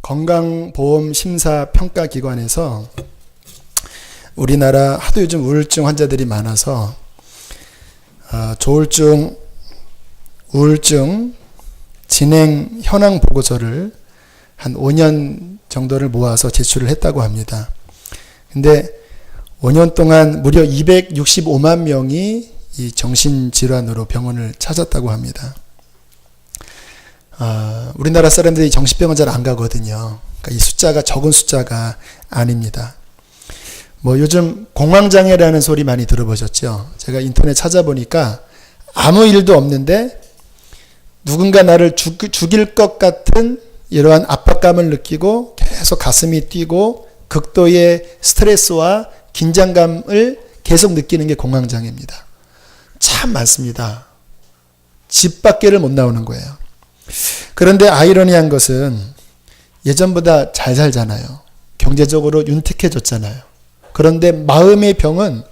건강보험심사평가기관에서 우리나라 하도 요즘 우울증 환자들이 많아서 조울증, 우울증 진행 현황 보고서를 한 5년 정도를 모아서 제출을 했다고 합니다. 근데 5년 동안 무려 265만 명이 이 정신질환으로 병원을 찾았다고 합니다. 우리나라 사람들이 정신병원 잘 안 가거든요. 그러니까 이 숫자가 적은 숫자가 아닙니다. 요즘 공황장애라는 소리 많이 들어보셨죠? 제가 인터넷 찾아보니까 아무 일도 없는데 누군가 나를 죽일 것 같은 이러한 압박감을 느끼고 계속 가슴이 뛰고 극도의 스트레스와 긴장감을 계속 느끼는 게 공황장애입니다. 참 많습니다. 집 밖에를 못 나오는 거예요. 그런데 아이러니한 것은 예전보다 잘 살잖아요. 경제적으로 윤택해졌잖아요. 그런데 마음의 병은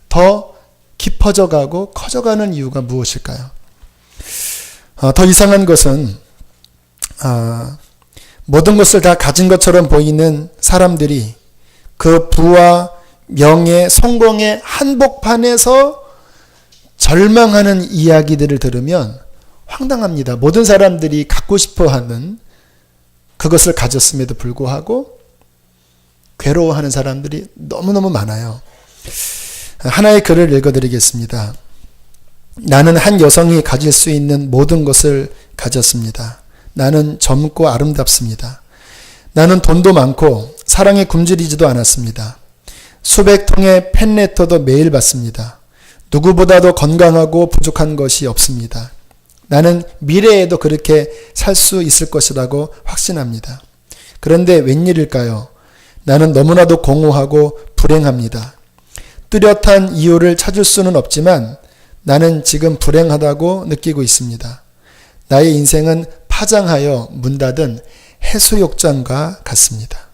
더 깊어져 가고 커져가는 이유가 무엇일까요? 더 이상한 것은 모든 것을 다 가진 것처럼 보이는 사람들이 그 부와 명예, 성공의 한복판에서 절망하는 이야기들을 들으면 황당합니다. 모든 사람들이 갖고 싶어하는 그것을 가졌음에도 불구하고 괴로워하는 사람들이 너무너무 많아요. 하나의 글을 읽어드리겠습니다. 나는 한 여성이 가질 수 있는 모든 것을 가졌습니다. 나는 젊고 아름답습니다. 나는 돈도 많고 사랑에 굶주리지도 않았습니다. 수백 통의 팬레터도 매일 받습니다. 누구보다도 건강하고 부족한 것이 없습니다. 나는 미래에도 그렇게 살 수 있을 것이라고 확신합니다. 그런데 웬일일까요? 나는 너무나도 공허하고 불행합니다. 뚜렷한 이유를 찾을 수는 없지만 나는 지금 불행하다고 느끼고 있습니다. 나의 인생은 파장하여 문 닫은 해수욕장과 같습니다.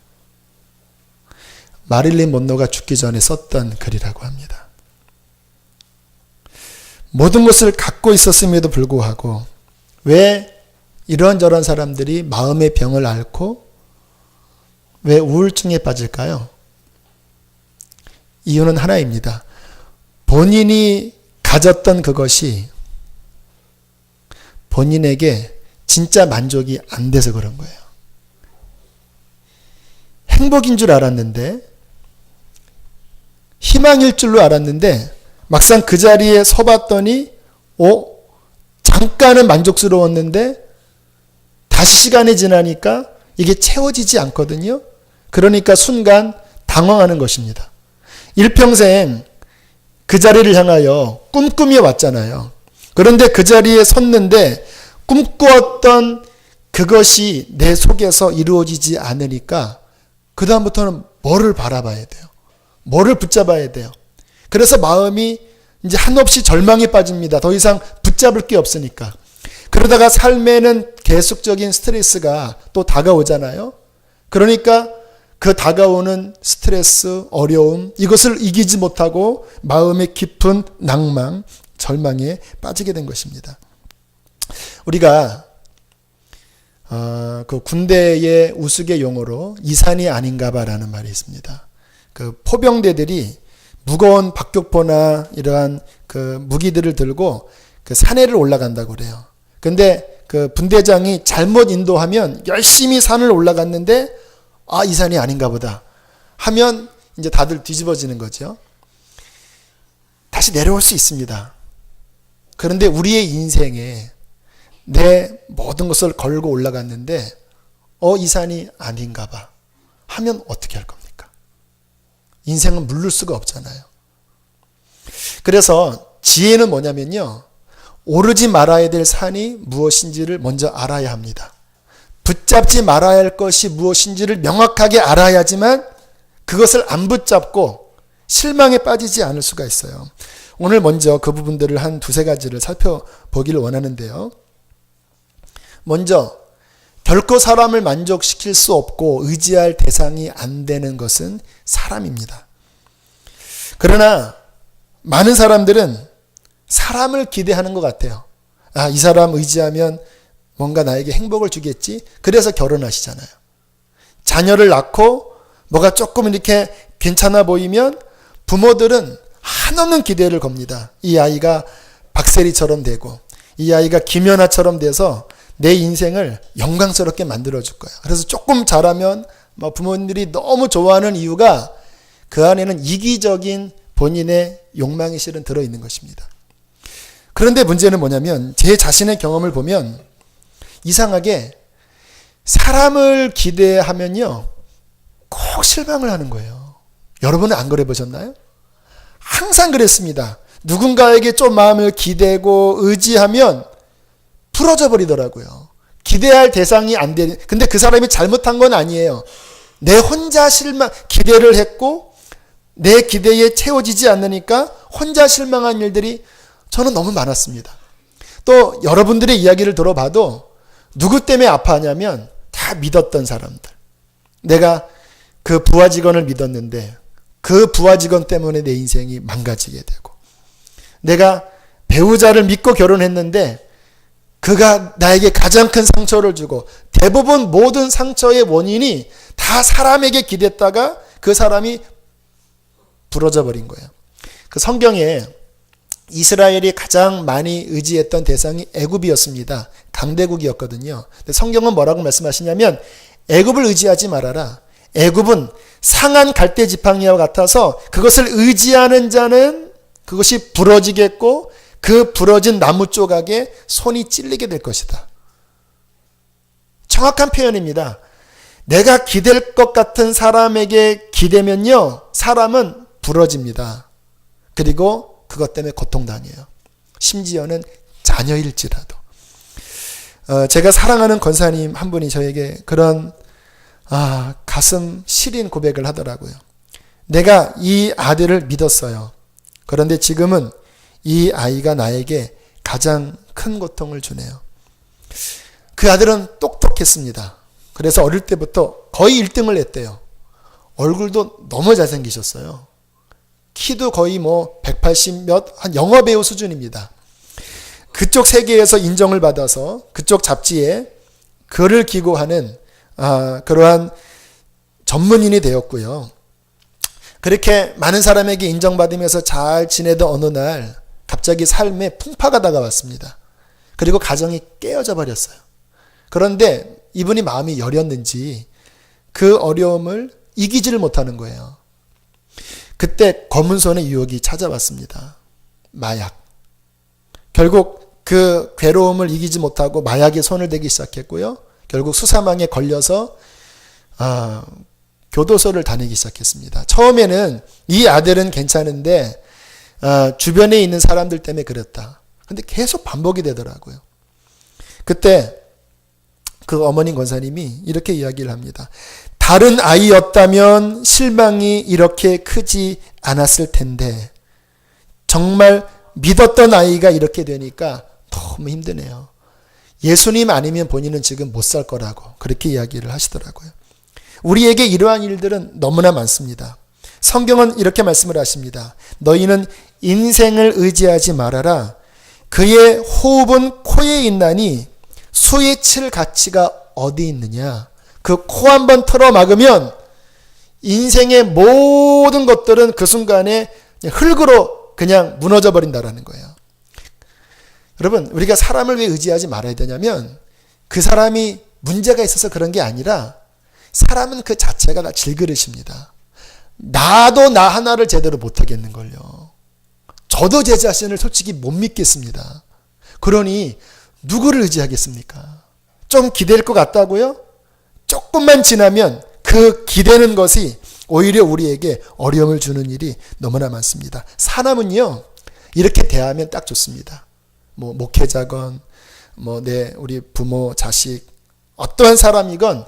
마릴린 먼로가 죽기 전에 썼던 글이라고 합니다. 모든 것을 갖고 있었음에도 불구하고 왜 이런저런 사람들이 마음의 병을 앓고 왜 우울증에 빠질까요? 이유는 하나입니다. 본인이 가졌던 그것이 본인에게 진짜 만족이 안 돼서 그런 거예요. 행복인 줄 알았는데, 희망일 줄로 알았는데 막상 그 자리에 서봤더니 잠깐은 만족스러웠는데 다시 시간이 지나니까 이게 채워지지 않거든요. 그러니까 순간 당황하는 것입니다. 일평생 그 자리를 향하여 꿈꾸며 왔잖아요. 그런데 그 자리에 섰는데 꿈꾸었던 그것이 내 속에서 이루어지지 않으니까 그 다음부터는 뭐를 바라봐야 돼요? 뭐를 붙잡아야 돼요? 그래서 마음이 이제 한없이 절망에 빠집니다. 더 이상 붙잡을 게 없으니까. 그러다가 삶에는 계속적인 스트레스가 또 다가오잖아요. 그러니까 그 다가오는 스트레스, 어려움, 이것을 이기지 못하고 마음의 깊은 낭망, 절망에 빠지게 된 것입니다. 우리가 그 군대의 우스개 용어로 이산이 아닌가봐라는 말이 있습니다. 그 포병대들이 무거운 박격포나 이러한 그 무기들을 들고 그 산에를 올라간다고 그래요. 근데 그 분대장이 잘못 인도하면 열심히 산을 올라갔는데 이 산이 아닌가 보다 하면 이제 다들 뒤집어지는 거죠. 다시 내려올 수 있습니다. 그런데 우리의 인생에 내 모든 것을 걸고 올라갔는데 이 산이 아닌가 봐 하면 어떻게 할 겁니까? 인생은 물를 수가 없잖아요. 그래서 지혜는 뭐냐면요. 오르지 말아야 될 산이 무엇인지를 먼저 알아야 합니다. 붙잡지 말아야 할 것이 무엇인지를 명확하게 알아야지만 그것을 안 붙잡고 실망에 빠지지 않을 수가 있어요. 오늘 먼저 그 부분들을 한 두세 가지를 살펴보기를 원하는데요. 먼저 결코 사람을 만족시킬 수 없고 의지할 대상이 안 되는 것은 사람입니다. 그러나 많은 사람들은 사람을 기대하는 것 같아요. 이 사람 의지하면 뭔가 나에게 행복을 주겠지. 그래서 결혼하시잖아요. 자녀를 낳고 뭐가 조금 이렇게 괜찮아 보이면 부모들은 한없는 기대를 겁니다. 이 아이가 박세리처럼 되고 이 아이가 김연아처럼 돼서 내 인생을 영광스럽게 만들어줄 거야. 그래서 조금 잘하면 부모님들이 너무 좋아하는 이유가 그 안에는 이기적인 본인의 욕망이 실은 들어있는 것입니다. 그런데 문제는 뭐냐면 제 자신의 경험을 보면 이상하게 사람을 기대하면요 꼭 실망을 하는 거예요. 여러분은 안 그래 보셨나요? 항상 그랬습니다. 누군가에게 좀 마음을 기대고 의지하면 부러져 버리더라고요. 기대할 대상이 안 되는, 근데 그 사람이 잘못한 건 아니에요. 내 혼자 기대를 했고 내 기대에 채워지지 않으니까 혼자 실망한 일들이 저는 너무 많았습니다. 또 여러분들의 이야기를 들어봐도 누구 때문에 아파하냐면 다 믿었던 사람들. 내가 그 부하 직원을 믿었는데 그 부하 직원 때문에 내 인생이 망가지게 되고, 내가 배우자를 믿고 결혼했는데 그가 나에게 가장 큰 상처를 주고, 대부분 모든 상처의 원인이 다 사람에게 기댔다가 그 사람이 부러져 버린 거예요. 그 성경에 이스라엘이 가장 많이 의지했던 대상이 애굽이었습니다. 강대국이었거든요. 근데 성경은 뭐라고 말씀하시냐면 애굽을 의지하지 말아라. 애굽은 상한 갈대 지팡이와 같아서 그것을 의지하는 자는 그것이 부러지겠고 그 부러진 나무 조각에 손이 찔리게 될 것이다. 정확한 표현입니다. 내가 기댈 것 같은 사람에게 기대면요, 사람은 부러집니다. 그리고 그것 때문에 고통당해요. 심지어는 자녀일지라도. 제가 사랑하는 권사님 한 분이 저에게 그런 가슴 시린 고백을 하더라고요. 내가 이 아들을 믿었어요. 그런데 지금은 이 아이가 나에게 가장 큰 고통을 주네요. 그 아들은 똑똑했습니다. 그래서 어릴 때부터 거의 1등을 했대요. 얼굴도 너무 잘생기셨어요. 키도 거의 180 몇, 한 영화배우 수준입니다. 그쪽 세계에서 인정을 받아서 그쪽 잡지에 글을 기고하는 그러한 전문인이 되었고요. 그렇게 많은 사람에게 인정받으면서 잘 지내던 어느 날 갑자기 삶에 풍파가 다가왔습니다. 그리고 가정이 깨어져 버렸어요. 그런데 이분이 마음이 여렸는지 그 어려움을 이기지를 못하는 거예요. 그때 검은 손의 유혹이 찾아왔습니다. 마약. 결국 그 괴로움을 이기지 못하고 마약에 손을 대기 시작했고요. 결국 수사망에 걸려서 교도소를 다니기 시작했습니다. 처음에는 이 아들은 괜찮은데 주변에 있는 사람들 때문에 그랬다. 근데 계속 반복이 되더라고요. 그때 그 어머님 권사님이 이렇게 이야기를 합니다. 다른 아이였다면 실망이 이렇게 크지 않았을 텐데 정말 믿었던 아이가 이렇게 되니까 너무 힘드네요. 예수님 아니면 본인은 지금 못 살 거라고 그렇게 이야기를 하시더라고요. 우리에게 이러한 일들은 너무나 많습니다. 성경은 이렇게 말씀을 하십니다. 너희는 인생을 의지하지 말아라. 그의 호흡은 코에 있나니 수에 칠 가치가 어디 있느냐. 그 코 한번 틀어 막으면 인생의 모든 것들은 그 순간에 흙으로 그냥 무너져 버린다라는 거예요. 여러분, 우리가 사람을 왜 의지하지 말아야 되냐면 그 사람이 문제가 있어서 그런 게 아니라 사람은 그 자체가 다 질그릇입니다. 나도 나 하나를 제대로 못하겠는걸요. 저도 제 자신을 솔직히 못 믿겠습니다. 그러니 누구를 의지하겠습니까? 좀 기댈 것 같다고요? 조금만 지나면 그 기대는 것이 오히려 우리에게 어려움을 주는 일이 너무나 많습니다. 사람은요, 이렇게 대하면 딱 좋습니다. 목회자건, 우리 부모, 자식, 어떠한 사람이건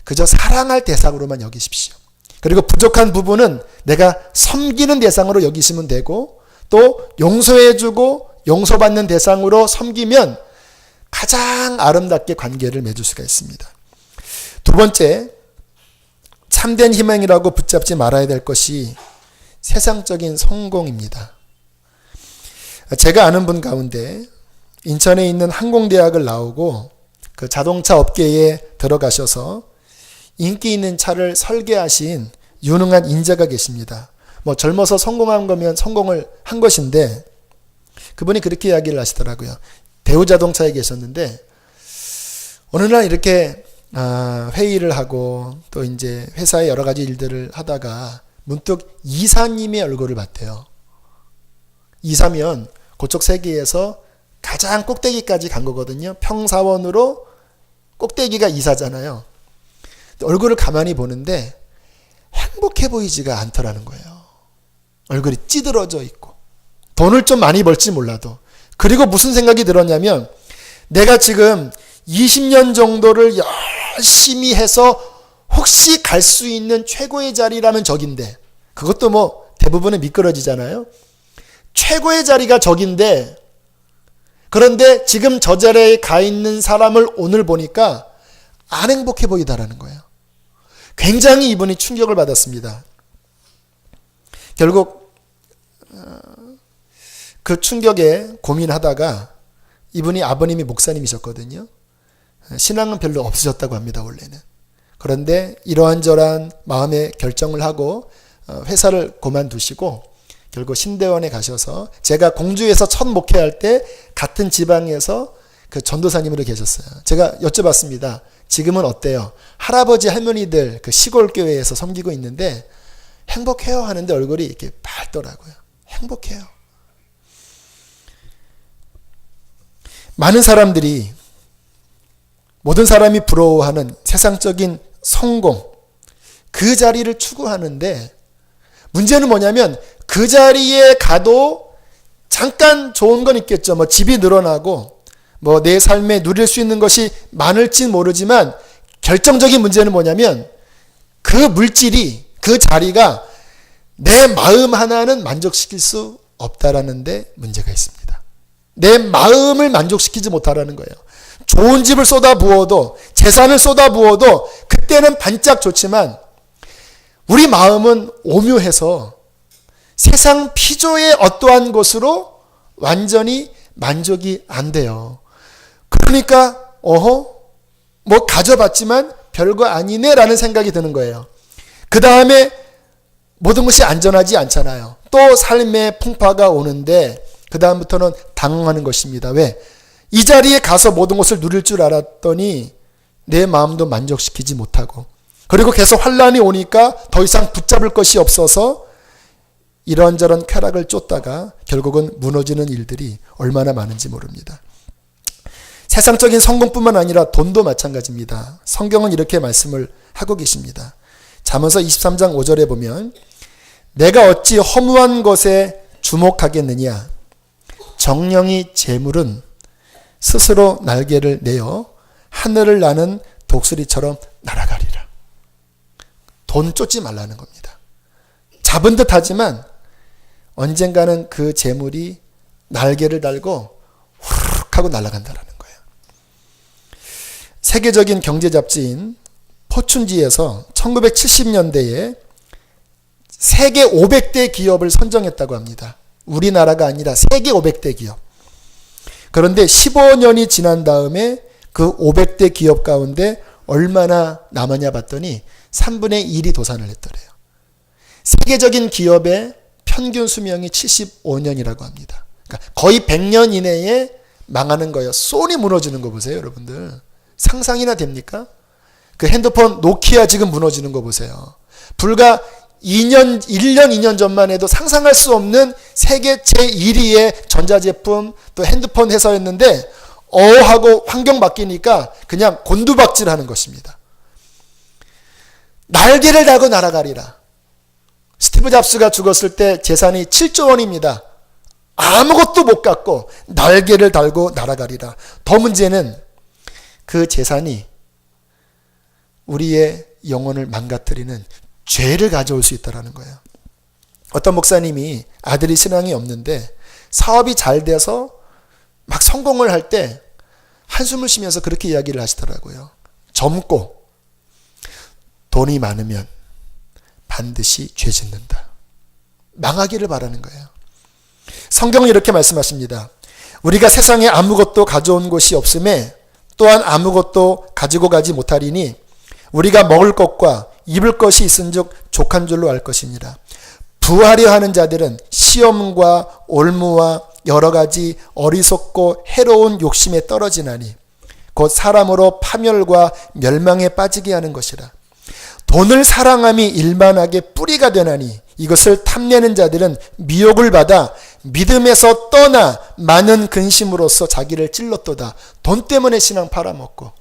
그저 사랑할 대상으로만 여기십시오. 그리고 부족한 부분은 내가 섬기는 대상으로 여기시면 되고, 또 용서해주고 용서받는 대상으로 섬기면 가장 아름답게 관계를 맺을 수가 있습니다. 두 번째, 참된 희망이라고 붙잡지 말아야 될 것이 세상적인 성공입니다. 제가 아는 분 가운데 인천에 있는 항공대학을 나오고 그 자동차 업계에 들어가셔서 인기 있는 차를 설계하신 유능한 인재가 계십니다. 뭐 젊어서 성공한 거면 성공을 한 것인데 그분이 그렇게 이야기를 하시더라고요. 대우자동차에 계셨는데 어느 날 이렇게 회의를 하고 또 이제 회사의 여러 가지 일들을 하다가 문득 이사님의 얼굴을 봤대요. 이사면 그쪽 세계에서 가장 꼭대기까지 간 거거든요. 평사원으로 꼭대기가 이사잖아요. 얼굴을 가만히 보는데 행복해 보이지가 않더라는 거예요. 얼굴이 찌들어져 있고 돈을 좀 많이 벌지 몰라도. 그리고 무슨 생각이 들었냐면 내가 지금 20년 정도를 열심히 해서 혹시 갈 수 있는 최고의 자리라면 저긴데, 그것도 뭐 대부분은 미끄러지잖아요. 최고의 자리가 저긴데, 그런데 지금 저 자리에 가 있는 사람을 오늘 보니까 안 행복해 보이다라는 거예요. 굉장히 이분이 충격을 받았습니다. 결국 그 충격에 고민하다가, 이분이 아버님이 목사님이셨거든요. 신앙은 별로 없으셨다고 합니다, 원래는. 그런데 이러한저러한 마음의 결정을 하고 회사를 그만두시고 결국 신대원에 가셔서, 제가 공주에서 첫 목회할 때 같은 지방에서 그 전도사님으로 계셨어요. 제가 여쭤봤습니다. 지금은 어때요? 할아버지 할머니들 그 시골 교회에서 섬기고 있는데 행복해요 하는데 얼굴이 이렇게 밝더라고요. 행복해요. 많은 사람들이, 모든 사람이 부러워하는 세상적인 성공, 그 자리를 추구하는데 문제는 뭐냐면 그 자리에 가도 잠깐 좋은 건 있겠죠. 뭐 집이 늘어나고 뭐 내 삶에 누릴 수 있는 것이 많을진 모르지만 결정적인 문제는 뭐냐면 그 물질이, 그 자리가 내 마음 하나는 만족시킬 수 없다라는 데 문제가 있습니다. 내 마음을 만족시키지 못하라는 거예요. 좋은 집을 쏟아부어도, 재산을 쏟아부어도 그때는 반짝 좋지만 우리 마음은 오묘해서 세상 피조의 어떠한 것으로 완전히 만족이 안 돼요. 그러니까 뭐 가져봤지만 별거 아니네 라는 생각이 드는 거예요. 그 다음에 모든 것이 안전하지 않잖아요. 또 삶의 풍파가 오는데 그 다음부터는 당황하는 것입니다. 왜? 이 자리에 가서 모든 것을 누릴 줄 알았더니 내 마음도 만족시키지 못하고, 그리고 계속 환란이 오니까 더 이상 붙잡을 것이 없어서 이런저런 쾌락을 쫓다가 결국은 무너지는 일들이 얼마나 많은지 모릅니다. 세상적인 성공뿐만 아니라 돈도 마찬가지입니다. 성경은 이렇게 말씀을 하고 계십니다. 잠언서 23장 5절에 보면 내가 어찌 허무한 것에 주목하겠느냐, 정령이 재물은 스스로 날개를 내어 하늘을 나는 독수리처럼 날아가리라. 돈 쫓지 말라는 겁니다. 잡은 듯 하지만 언젠가는 그 재물이 날개를 달고 후루룩 하고 날아간다라는 거예요. 세계적인 경제 잡지인 포춘지에서 1970년대에 세계 500대 기업을 선정했다고 합니다. 우리나라가 아니라 세계 500대 기업. 그런데 15년이 지난 다음에 그 500대 기업 가운데 얼마나 남았냐 봤더니 3분의 1이 도산을 했더래요. 세계적인 기업의 평균 수명이 75년이라고 합니다. 그러니까 거의 100년 이내에 망하는 거예요. 소니 무너지는 거 보세요, 여러분들. 상상이나 됩니까? 그 핸드폰 노키아 지금 무너지는 거 보세요. 불과 1년, 2년 전만 해도 상상할 수 없는 세계 제1위의 전자제품 또 핸드폰 회사였는데 하고 환경 바뀌니까 그냥 곤두박질 하는 것입니다. 날개를 달고 날아가리라. 스티브 잡스가 죽었을 때 재산이 7조 원입니다. 아무것도 못 갖고 날개를 달고 날아가리라. 더 문제는 그 재산이 우리의 영혼을 망가뜨리는 죄를 가져올 수 있다는 거예요. 어떤 목사님이 아들이 신앙이 없는데 사업이 잘 돼서 막 성공을 할 때 한숨을 쉬면서 그렇게 이야기를 하시더라고요. 젊고 돈이 많으면 반드시 죄 짓는다. 망하기를 바라는 거예요. 성경은 이렇게 말씀하십니다. 우리가 세상에 아무것도 가져온 것이 없음에 또한 아무것도 가지고 가지 못하리니 우리가 먹을 것과 입을 것이 있은즉 족한 줄로 알 것이니라. 부하려 하는 자들은 시험과 올무와 여러 가지 어리석고 해로운 욕심에 떨어지나니 곧 사람으로 파멸과 멸망에 빠지게 하는 것이라. 돈을 사랑함이 일만하게 뿌리가 되나니 이것을 탐내는 자들은 미혹을 받아 믿음에서 떠나 많은 근심으로써 자기를 찔렀도다. 돈 때문에 신앙 팔아먹고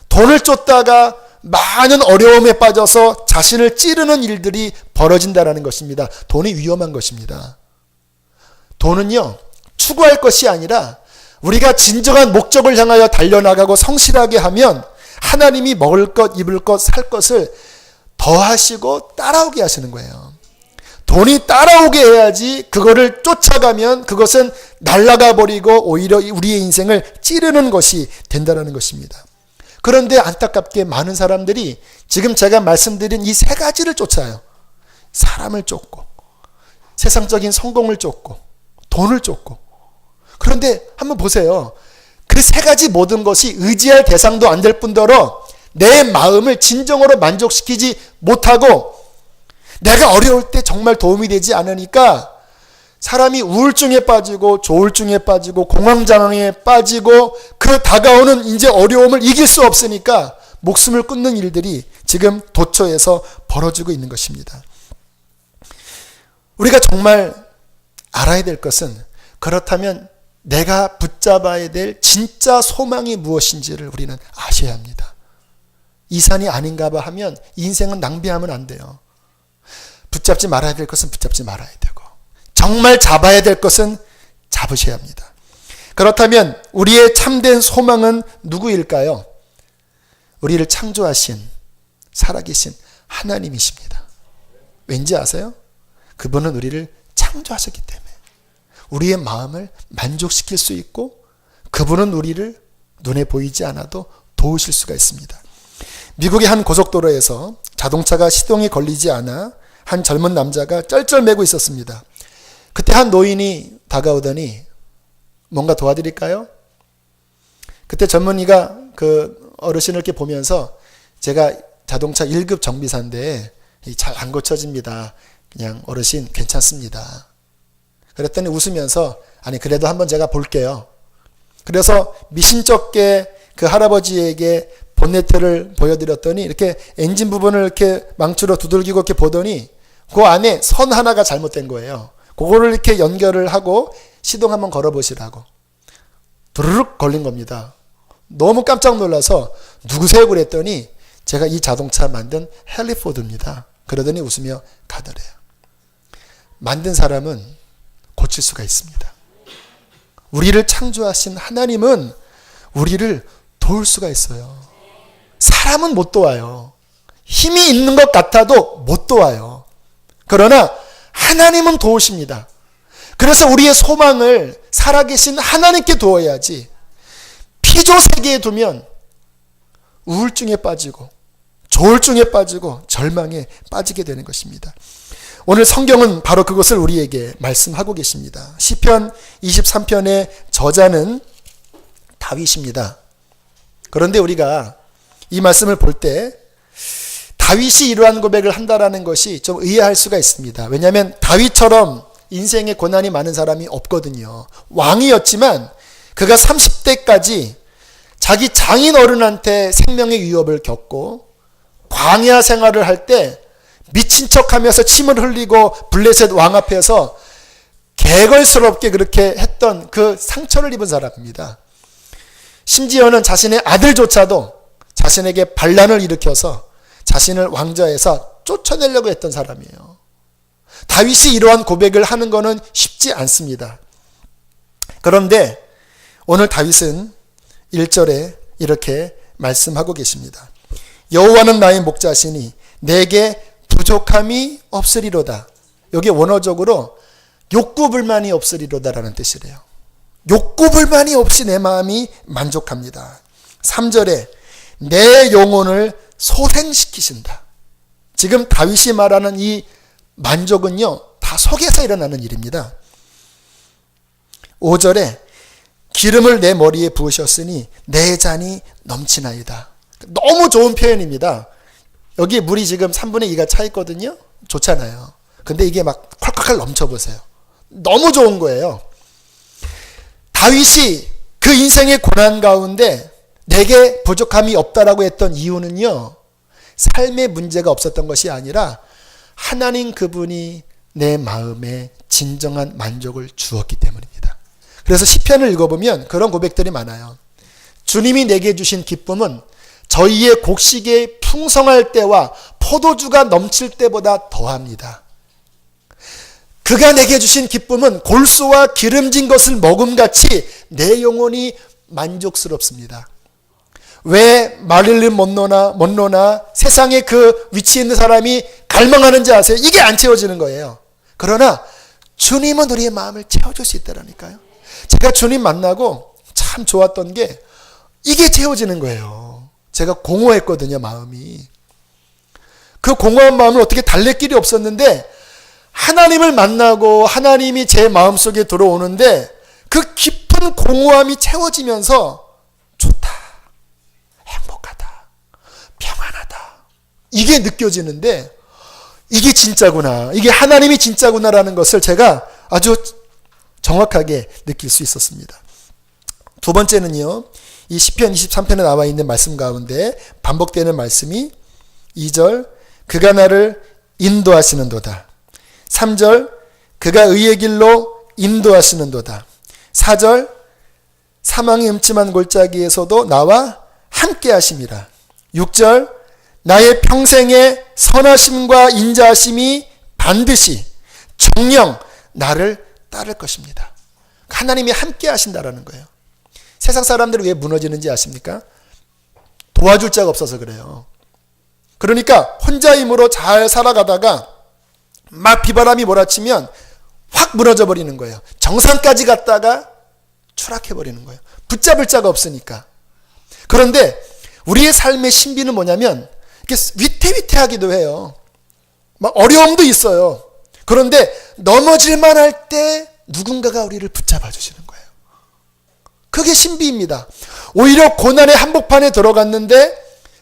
돈을 쫓다가 많은 어려움에 빠져서 자신을 찌르는 일들이 벌어진다는 것입니다. 돈이 위험한 것입니다. 돈은요, 추구할 것이 아니라 우리가 진정한 목적을 향하여 달려나가고 성실하게 하면 하나님이 먹을 것, 입을 것, 살 것을 더하시고 따라오게 하시는 거예요. 돈이 따라오게 해야지 그거를 쫓아가면 그것은 날아가 버리고 오히려 우리의 인생을 찌르는 것이 된다는 것입니다. 그런데 안타깝게 많은 사람들이 지금 제가 말씀드린 이 세 가지를 쫓아요. 사람을 쫓고 세상적인 성공을 쫓고 돈을 쫓고. 그런데 한번 보세요. 그 세 가지 모든 것이 의지할 대상도 안 될 뿐더러 내 마음을 진정으로 만족시키지 못하고 내가 어려울 때 정말 도움이 되지 않으니까 사람이 우울증에 빠지고 조울증에 빠지고 공황장애에 빠지고 그 다가오는 이제 어려움을 이길 수 없으니까 목숨을 끊는 일들이 지금 도처에서 벌어지고 있는 것입니다. 우리가 정말 알아야 될 것은 그렇다면 내가 붙잡아야 될 진짜 소망이 무엇인지를 우리는 아셔야 합니다. 이 산이 아닌가 봐 하면 인생은 낭비하면 안 돼요. 붙잡지 말아야 될 것은 붙잡지 말아야 되고 정말 잡아야 될 것은 잡으셔야 합니다. 그렇다면 우리의 참된 소망은 누구일까요? 우리를 창조하신 살아계신 하나님이십니다. 왠지 아세요? 그분은 우리를 창조하셨기 때문에 우리의 마음을 만족시킬 수 있고 그분은 우리를 눈에 보이지 않아도 도우실 수가 있습니다. 미국의 한 고속도로에서 자동차가 시동이 걸리지 않아 한 젊은 남자가 쩔쩔매고 있었습니다. 그때 한 노인이 다가오더니 뭔가 도와드릴까요? 그때 젊은이가 그 어르신을 이렇게 보면서 제가 자동차 1급 정비사인데 잘 안 고쳐집니다. 그냥 어르신 괜찮습니다. 그랬더니 웃으면서 아니 그래도 한번 제가 볼게요. 그래서 미심쩍게 그 할아버지에게 본네트를 보여드렸더니 이렇게 엔진 부분을 이렇게 망치로 두들기고 이렇게 보더니 그 안에 선 하나가 잘못된 거예요. 그거를 이렇게 연결을 하고 시동 한번 걸어보시라고. 두루룩 걸린 겁니다. 너무 깜짝 놀라서 누구세요? 그랬더니 제가 이 자동차 만든 헨리 포드입니다. 그러더니 웃으며 가더래요. 만든 사람은 고칠 수가 있습니다. 우리를 창조하신 하나님은 우리를 도울 수가 있어요. 사람은 못 도와요. 힘이 있는 것 같아도 못 도와요. 그러나 하나님은 도우십니다. 그래서 우리의 소망을 살아계신 하나님께 두어야지 피조 세계에 두면 우울증에 빠지고 조울증에 빠지고 절망에 빠지게 되는 것입니다. 오늘 성경은 바로 그것을 우리에게 말씀하고 계십니다. 시편 23편의 저자는 다윗입니다. 그런데 우리가 이 말씀을 볼 때 다윗이 이러한 고백을 한다라는 것이 좀 의아할 수가 있습니다. 왜냐하면 다윗처럼 인생에 고난이 많은 사람이 없거든요. 왕이었지만 그가 30대까지 자기 장인 어른한테 생명의 위협을 겪고 광야 생활을 할 때 미친 척하면서 침을 흘리고 블레셋 왕 앞에서 개걸스럽게 그렇게 했던 그 상처를 입은 사람입니다. 심지어는 자신의 아들조차도 자신에게 반란을 일으켜서 자신을 왕좌에서 쫓아내려고 했던 사람이에요. 다윗이 이러한 고백을 하는 것은 쉽지 않습니다. 그런데 오늘 다윗은 1절에 이렇게 말씀하고 계십니다. 여호와는 나의 목자시니 내게 부족함이 없으리로다. 여기 원어적으로 욕구불만이 없으리로다라는 뜻이래요. 욕구불만이 없이 내 마음이 만족합니다. 3절에 내 영혼을 소생시키신다. 지금 다윗이 말하는 이 만족은요 다 속에서 일어나는 일입니다. 5절에 기름을 내 머리에 부으셨으니 내 잔이 넘치나이다. 너무 좋은 표현입니다. 여기 물이 지금 3분의 2가 차 있거든요. 좋잖아요. 근데 이게 막 콸콸콸 넘쳐보세요. 너무 좋은 거예요. 다윗이 그 인생의 고난 가운데 내게 부족함이 없다라고 했던 이유는요, 삶의 문제가 없었던 것이 아니라 하나님 그분이 내 마음에 진정한 만족을 주었기 때문입니다. 그래서 시편을 읽어보면 그런 고백들이 많아요. 주님이 내게 주신 기쁨은 저희의 곡식이 풍성할 때와 포도주가 넘칠 때보다 더합니다. 그가 내게 주신 기쁨은 골수와 기름진 것을 먹음같이 내 영혼이 만족스럽습니다. 왜 마릴린 먼로나 세상에 그 위치에 있는 사람이 갈망하는지 아세요? 이게 안 채워지는 거예요. 그러나 주님은 우리의 마음을 채워줄 수 있다라니까요. 제가 주님 만나고 참 좋았던 게 이게 채워지는 거예요. 제가 공허했거든요, 마음이. 그 공허한 마음을 어떻게 달랠 길이 없었는데 하나님을 만나고 하나님이 제 마음속에 들어오는데 그 깊은 공허함이 채워지면서 좋다, 행복하다, 평안하다, 이게 느껴지는데 이게 진짜구나, 이게 하나님이 진짜구나라는 것을 제가 아주 정확하게 느낄 수 있었습니다. 두 번째는요, 이 시편 23편에 나와 있는 말씀 가운데 반복되는 말씀이 2절 그가 나를 인도하시는도다, 3절 그가 의의 길로 인도하시는도다, 4절 사망의 음침한 골짜기에서도 나와 함께 하심이라, 6절 나의 평생의 선하심과 인자하심이 반드시 정녕 나를 따를 것입니다. 하나님이 함께 하신다라는 거예요. 세상 사람들이 왜 무너지는지 아십니까? 도와줄 자가 없어서 그래요. 그러니까 혼자 힘으로 잘 살아가다가 막 비바람이 몰아치면 확 무너져 버리는 거예요. 정상까지 갔다가 추락해 버리는 거예요. 붙잡을 자가 없으니까. 그런데 우리의 삶의 신비는 뭐냐면 이렇게 위태위태하기도 해요. 막 어려움도 있어요. 그런데 넘어질만 할 때 누군가가 우리를 붙잡아 주시는 거예요. 그게 신비입니다. 오히려 고난의 한복판에 들어갔는데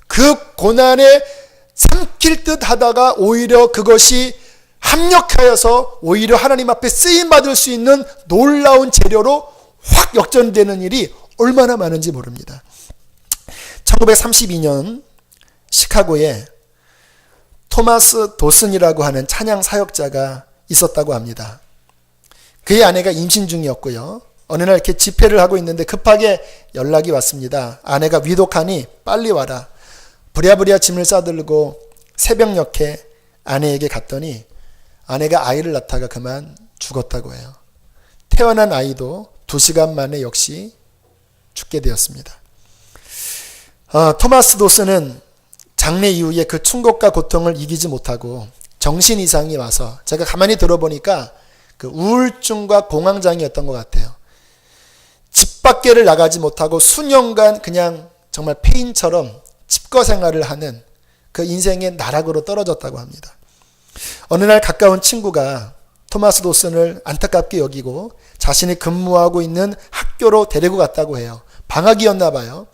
그 고난에 삼킬 듯 하다가 오히려 그것이 합력하여서 오히려 하나님 앞에 쓰임받을 수 있는 놀라운 재료로 확 역전되는 일이 얼마나 많은지 모릅니다. 1932년 시카고에 토마스 도슨이라고 하는 찬양 사역자가 있었다고 합니다. 그의 아내가 임신 중이었고요. 어느 날 이렇게 집회를 하고 있는데 급하게 연락이 왔습니다. 아내가 위독하니 빨리 와라. 부랴부랴 짐을 싸들고 새벽녘에 아내에게 갔더니 아내가 아이를 낳다가 그만 죽었다고 해요. 태어난 아이도 2시간 만에 역시 죽게 되었습니다. 토마스 도슨은 장례 이후에 그 충격과 고통을 이기지 못하고 정신 이상이 와서 제가 가만히 들어보니까 그 우울증과 공황장애였던 것 같아요. 집 밖에를 나가지 못하고 수년간 그냥 정말 폐인처럼 집거 생활을 하는 그 인생의 나락으로 떨어졌다고 합니다. 어느 날 가까운 친구가 토마스 도슨을 안타깝게 여기고 자신이 근무하고 있는 학교로 데리고 갔다고 해요. 방학이었나 봐요.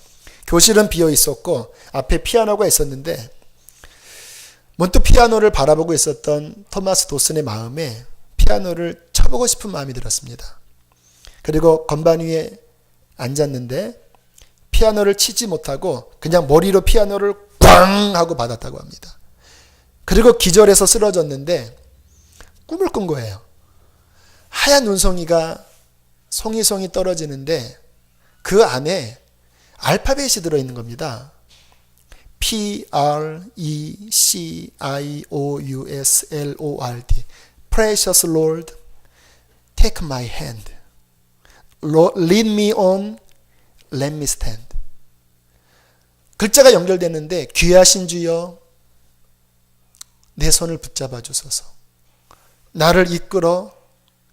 교실은 비어 있었고 앞에 피아노가 있었는데 문득 피아노를 바라보고 있었던 토마스 도슨의 마음에 피아노를 쳐보고 싶은 마음이 들었습니다. 그리고 건반 위에 앉았는데 피아노를 치지 못하고 그냥 머리로 피아노를 꽝 하고 받았다고 합니다. 그리고 기절해서 쓰러졌는데 꿈을 꾼 거예요. 하얀 눈송이가 송이송이 떨어지는데 그 안에 알파벳이 들어있는 겁니다. P-R-E-C-I-O-U-S-L-O-R-D Precious Lord, take my hand. Lead me on, let me stand. 글자가 연결되는데 귀하신 주여 내 손을 붙잡아 주소서. 나를 이끌어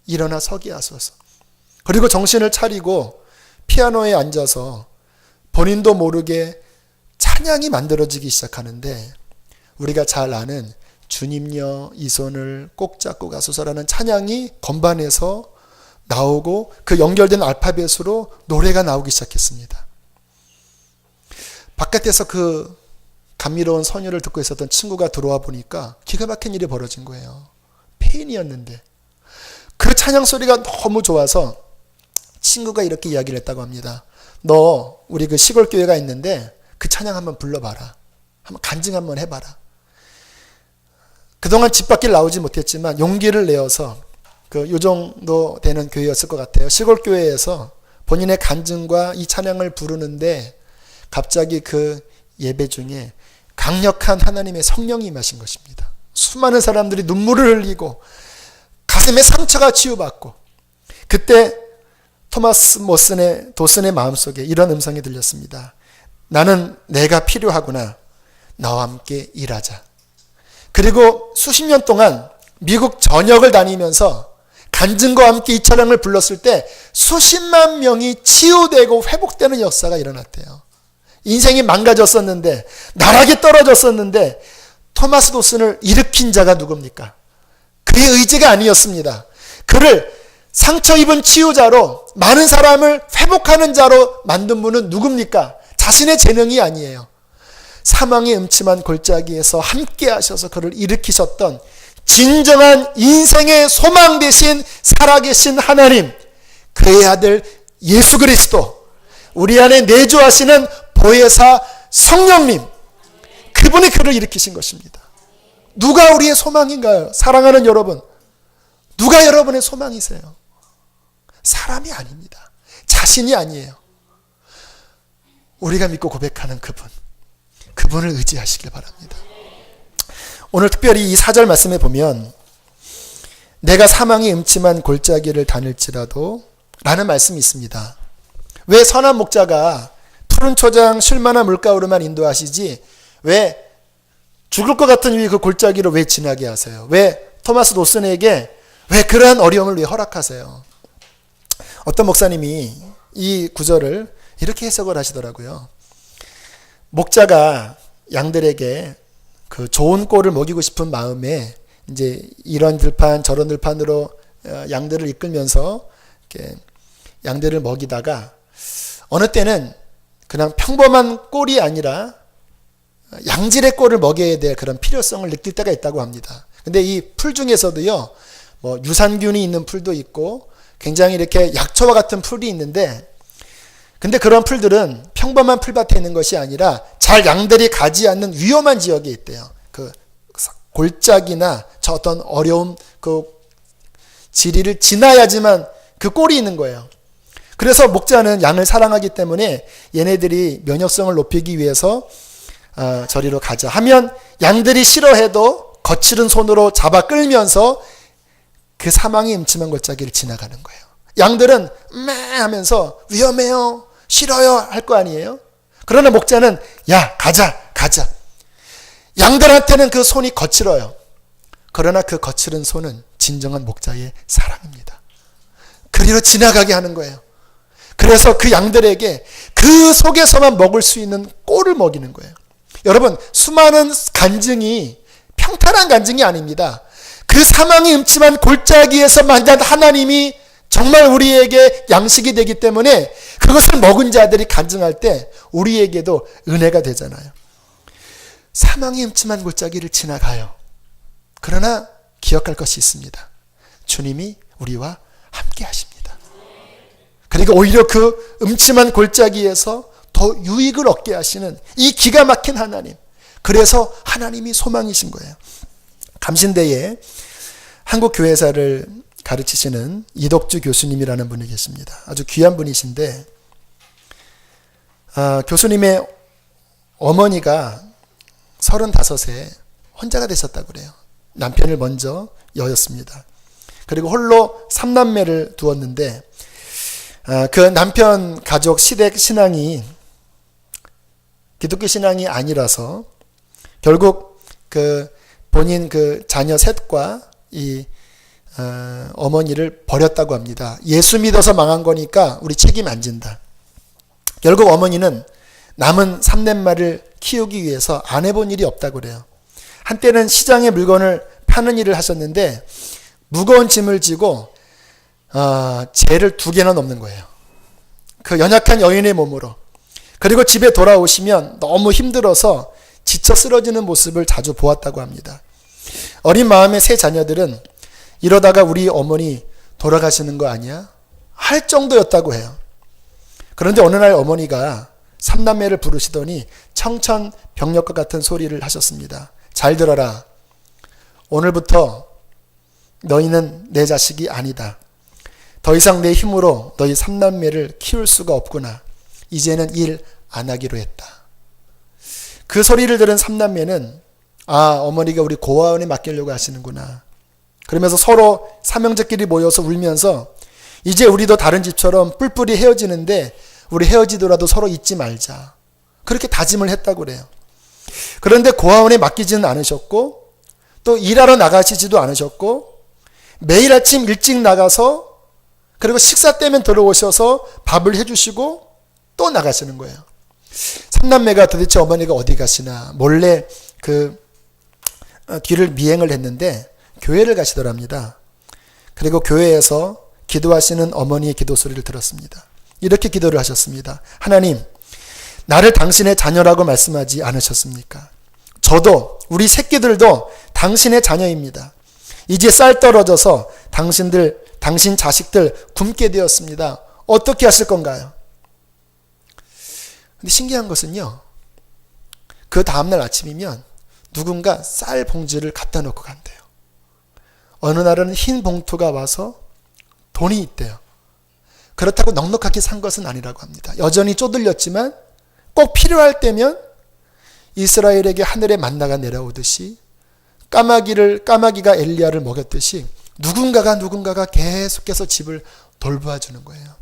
일어나 서게 하소서. 그리고 정신을 차리고 피아노에 앉아서 본인도 모르게 찬양이 만들어지기 시작하는데 우리가 잘 아는 주님여 이 손을 꼭 잡고 가소서라는 찬양이 건반에서 나오고 그 연결된 알파벳으로 노래가 나오기 시작했습니다. 바깥에서 그 감미로운 선율을 듣고 있었던 친구가 들어와 보니까 기가 막힌 일이 벌어진 거예요. 폐인이었는데 그 찬양 소리가 너무 좋아서 친구가 이렇게 이야기를 했다고 합니다. 너 우리 그 시골 교회가 있는데 그 찬양 한번 불러봐라. 한번 간증 한번 해봐라. 그동안 집 밖을 나오지 못했지만 용기를 내어서 그 요 정도 되는 교회였을 것 같아요. 시골 교회에서 본인의 간증과 이 찬양을 부르는데 갑자기 그 예배 중에 강력한 하나님의 성령이 임하신 것입니다. 수많은 사람들이 눈물을 흘리고 가슴에 상처가 치유받고 그때 토마스 도슨의 마음속에 이런 음성이 들렸습니다. 나는 내가 필요하구나. 나와 함께 일하자. 그리고 수십 년 동안 미국 전역을 다니면서 간증과 함께 이 찬양을 불렀을 때 수십만 명이 치유되고 회복되는 역사가 일어났대요. 인생이 망가졌었는데 나락에 떨어졌었는데 토마스 도슨을 일으킨 자가 누굽니까? 그의 의지가 아니었습니다. 그를 상처 입은 치유자로 많은 사람을 회복하는 자로 만든 분은 누굽니까? 자신의 재능이 아니에요. 사망의 음침한 골짜기에서 함께 하셔서 그를 일으키셨던 진정한 인생의 소망 되신 살아계신 하나님, 그의 아들 예수 그리스도, 우리 안에 내주하시는 보혜사 성령님, 그분이 그를 일으키신 것입니다. 누가 우리의 소망인가요? 사랑하는 여러분, 누가 여러분의 소망이세요? 사람이 아닙니다. 자신이 아니에요. 우리가 믿고 고백하는 그분을 의지하시길 바랍니다. 오늘 특별히 이 4절 말씀에 보면 내가 사망이 음침한 골짜기를 다닐지라도 라는 말씀이 있습니다. 왜 선한 목자가 푸른 초장 쉴만한 물가으로만 인도하시지 왜 죽을 것 같은 이 그 골짜기로 왜 지나게 하세요? 왜 토마스 도슨에게 왜 그러한 어려움을 왜 허락하세요? 어떤 목사님이 이 구절을 이렇게 해석을 하시더라고요. 목자가 양들에게 그 좋은 꼴을 먹이고 싶은 마음에 이제 이런 들판 저런 들판으로 양들을 이끌면서 이렇게 양들을 먹이다가 어느 때는 그냥 평범한 꼴이 아니라 양질의 꼴을 먹여야 될 그런 필요성을 느낄 때가 있다고 합니다. 근데 이 풀 중에서도요, 뭐 유산균이 있는 풀도 있고 굉장히 이렇게 약초와 같은 풀이 있는데, 근데 그런 풀들은 평범한 풀밭에 있는 것이 아니라 잘 양들이 가지 않는 위험한 지역에 있대요. 그 골짜기나 저 어떤 어려운 그 지리를 지나야지만 그 꼴이 있는 거예요. 그래서 목자는 양을 사랑하기 때문에 얘네들이 면역성을 높이기 위해서 저리로 가자 하면 양들이 싫어해도 거칠은 손으로 잡아 끌면서 그 사망이 음침한 골짜기를 지나가는 거예요. 양들은 매 하면서 위험해요, 싫어요 할 거 아니에요. 그러나 목자는 야 가자. 양들한테는 그 손이 거칠어요. 그러나 그 거칠은 손은 진정한 목자의 사랑입니다. 그리로 지나가게 하는 거예요. 그래서 그 양들에게 그 속에서만 먹을 수 있는 꼴을 먹이는 거예요. 여러분, 수많은 간증이 평탄한 간증이 아닙니다. 그 사망이 음침한 골짜기에서 만난 하나님이 정말 우리에게 양식이 되기 때문에 그것을 먹은 자들이 간증할 때 우리에게도 은혜가 되잖아요. 사망이 음침한 골짜기를 지나가요. 그러나 기억할 것이 있습니다. 주님이 우리와 함께 하십니다. 그리고 오히려 그 음침한 골짜기에서 더 유익을 얻게 하시는 이 기가 막힌 하나님. 그래서 하나님이 소망이신 거예요. 감신대에 한국 교회사를 가르치시는 이덕주 교수님이라는 분이 계십니다. 아주 귀한 분이신데 교수님의 어머니가 35세 혼자가 되셨다고 그래요. 남편을 먼저 여였습니다. 그리고 홀로 3남매를 두었는데 그 남편 가족 시댁 신앙이 기독교 신앙이 아니라서 결국 그 본인 그 자녀 셋과 이 어머니를 버렸다고 합니다. 예수 믿어서 망한 거니까 우리 책임 안 진다. 결국 어머니는 남은 3넷마를 키우기 위해서 안 해본 일이 없다고 그래요. 한때는 시장에 물건을 파는 일을 하셨는데 무거운 짐을 지고 죄를 2개나 넘는 거예요. 그 연약한 여인의 몸으로. 그리고 집에 돌아오시면 너무 힘들어서 지쳐 쓰러지는 모습을 자주 보았다고 합니다. 어린 마음의 세 자녀들은 이러다가 우리 어머니 돌아가시는 거 아니야? 할 정도였다고 해요. 그런데 어느 날 어머니가 삼남매를 부르시더니 청천벽력과 같은 소리를 하셨습니다. 잘 들어라. 오늘부터 너희는 내 자식이 아니다. 더 이상 내 힘으로 너희 삼남매를 키울 수가 없구나. 이제는 일 안 하기로 했다. 그 소리를 들은 삼남매는 어머니가 우리 고아원에 맡기려고 하시는구나. 그러면서 서로 삼형제끼리 모여서 울면서 이제 우리도 다른 집처럼 뿔뿔이 헤어지는데 우리 헤어지더라도 서로 잊지 말자. 그렇게 다짐을 했다고 그래요. 그런데 고아원에 맡기지는 않으셨고 또 일하러 나가시지도 않으셨고 매일 아침 일찍 나가서 그리고 식사 때면 들어오셔서 밥을 해주시고 또 나가시는 거예요. 삼남매가 도대체 어머니가 어디 가시나 몰래 뒤를 미행을 했는데 교회를 가시더랍니다. 그리고 교회에서 기도하시는 어머니의 기도 소리를 들었습니다. 이렇게 기도를 하셨습니다. 하나님, 나를 당신의 자녀라고 말씀하지 않으셨습니까? 저도 우리 새끼들도 당신의 자녀입니다. 이제 쌀 떨어져서 당신 자식들 굶게 되었습니다. 어떻게 하실 건가요? 근데 신기한 것은요, 그 다음날 아침이면 누군가 쌀 봉지를 갖다 놓고 간대요. 어느 날은 흰 봉투가 와서 돈이 있대요. 그렇다고 넉넉하게 산 것은 아니라고 합니다. 여전히 쪼들렸지만 꼭 필요할 때면 이스라엘에게 하늘의 만나가 내려오듯이 까마귀가 엘리야를 먹였듯이 누군가가 계속해서 집을 돌보아주는 거예요.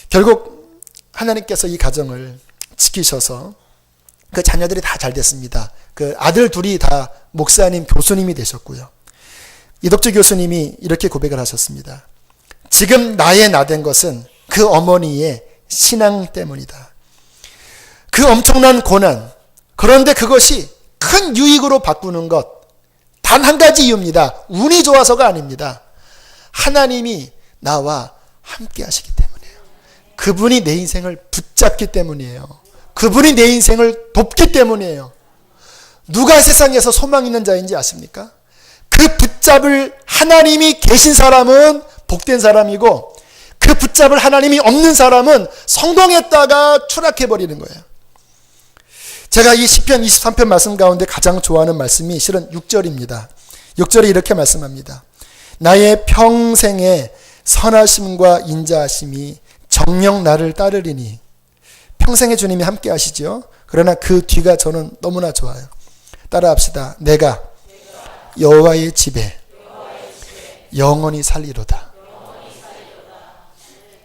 결국 하나님께서 이 가정을 지키셔서 그 자녀들이 다 잘 됐습니다. 그 아들 둘이 다 목사님, 교수님이 되셨고요. 이덕주 교수님이 이렇게 고백을 하셨습니다. 지금 나의 나된 것은 그 어머니의 신앙 때문이다. 그 엄청난 고난, 그런데 그것이 큰 유익으로 바꾸는 것, 단 한 가지 이유입니다. 운이 좋아서가 아닙니다. 하나님이 나와 함께 하시기 때문이에요. 그분이 내 인생을 붙잡기 때문이에요. 그분이 내 인생을 돕기 때문이에요. 누가 세상에서 소망 있는 자인지 아십니까? 그 붙잡을 하나님이 계신 사람은 복된 사람이고 그 붙잡을 하나님이 없는 사람은 성공했다가 추락해버리는 거예요. 제가 이 시편 23편 말씀 가운데 가장 좋아하는 말씀이 실은 6절입니다. 6절에 이렇게 말씀합니다. 나의 평생의 선하심과 인자하심이 정녕 나를 따르리니. 평생의 주님이 함께 하시죠. 그러나 그 뒤가 저는 너무나 좋아요. 따라합시다. 내가 여호와의 집에 영원히 살리로다.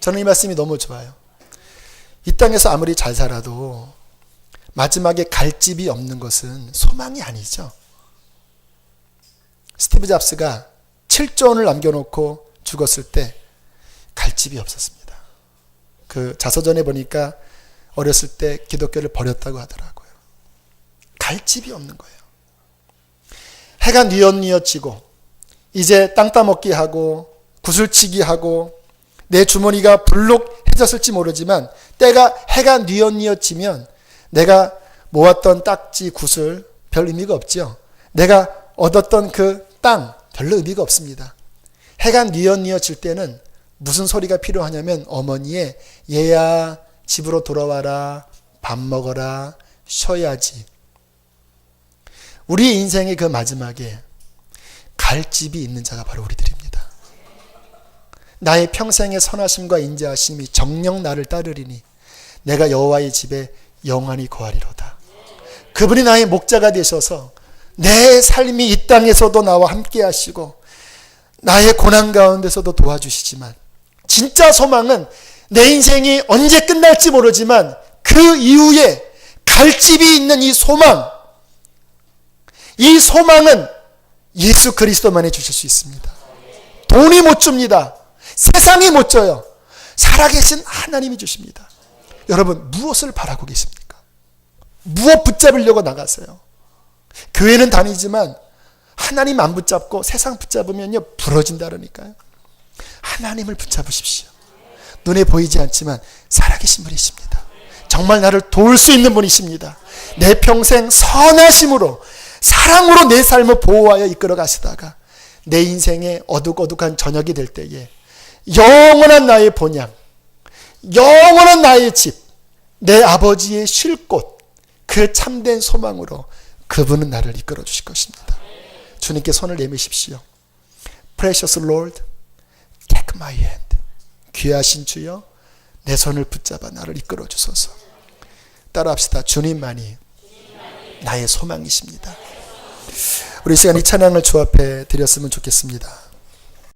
저는 이 말씀이 너무 좋아요. 이 땅에서 아무리 잘 살아도 마지막에 갈 집이 없는 것은 소망이 아니죠. 스티브 잡스가 7조 원을 남겨놓고 죽었을 때 갈 집이 없었습니다. 그 자서전에 보니까 어렸을 때 기독교를 버렸다고 하더라고요. 갈 집이 없는 거예요. 해가 뉘엿뉘엿 지고 이제 땅 따먹기 하고 구슬치기 하고 내 주머니가 불룩해졌을지 모르지만 해가 뉘엿뉘엿 지면 내가 모았던 딱지 구슬 별 의미가 없죠. 내가 얻었던 그 땅 별로 의미가 없습니다. 해가 뉘엿뉘엿 질 때는 무슨 소리가 필요하냐면 어머니의 얘야 집으로 돌아와라, 밥 먹어라, 쉬어야지. 우리 인생의 그 마지막에 갈 집이 있는 자가 바로 우리들입니다. 나의 평생의 선하심과 인자하심이 정녕 나를 따르리니 내가 여호와의 집에 영원히 거하리로다. 그분이 나의 목자가 되셔서 내 삶이 이 땅에서도 나와 함께 하시고 나의 고난 가운데서도 도와주시지만 진짜 소망은 내 인생이 언제 끝날지 모르지만 그 이후에 갈 집이 있는 이 소망은 예수 그리스도만이 주실 수 있습니다. 돈이 못 줍니다. 세상이 못 줘요. 살아계신 하나님이 주십니다. 여러분, 무엇을 바라고 계십니까? 무엇 붙잡으려고 나가세요? 교회는 다니지만 하나님 안 붙잡고 세상 붙잡으면요 부러진다 그러니까요. 하나님을 붙잡으십시오. 눈에 보이지 않지만 살아계신 분이십니다. 정말 나를 도울 수 있는 분이십니다. 내 평생 선하심으로 사랑으로 내 삶을 보호하여 이끌어 가시다가 내 인생의 어둑어둑한 저녁이 될 때에 영원한 나의 본향, 영원한 나의 집, 내 아버지의 쉴 곳, 그 참된 소망으로 그분은 나를 이끌어 주실 것입니다. 주님께 손을 내미십시오. Precious Lord, take my hand. 귀하신 주여, 내 손을 붙잡아 나를 이끌어 주소서. 따라합시다. 주님만이 나의 소망이십니다. 우리 시간 이 찬양을 주 앞에 드렸으면 좋겠습니다.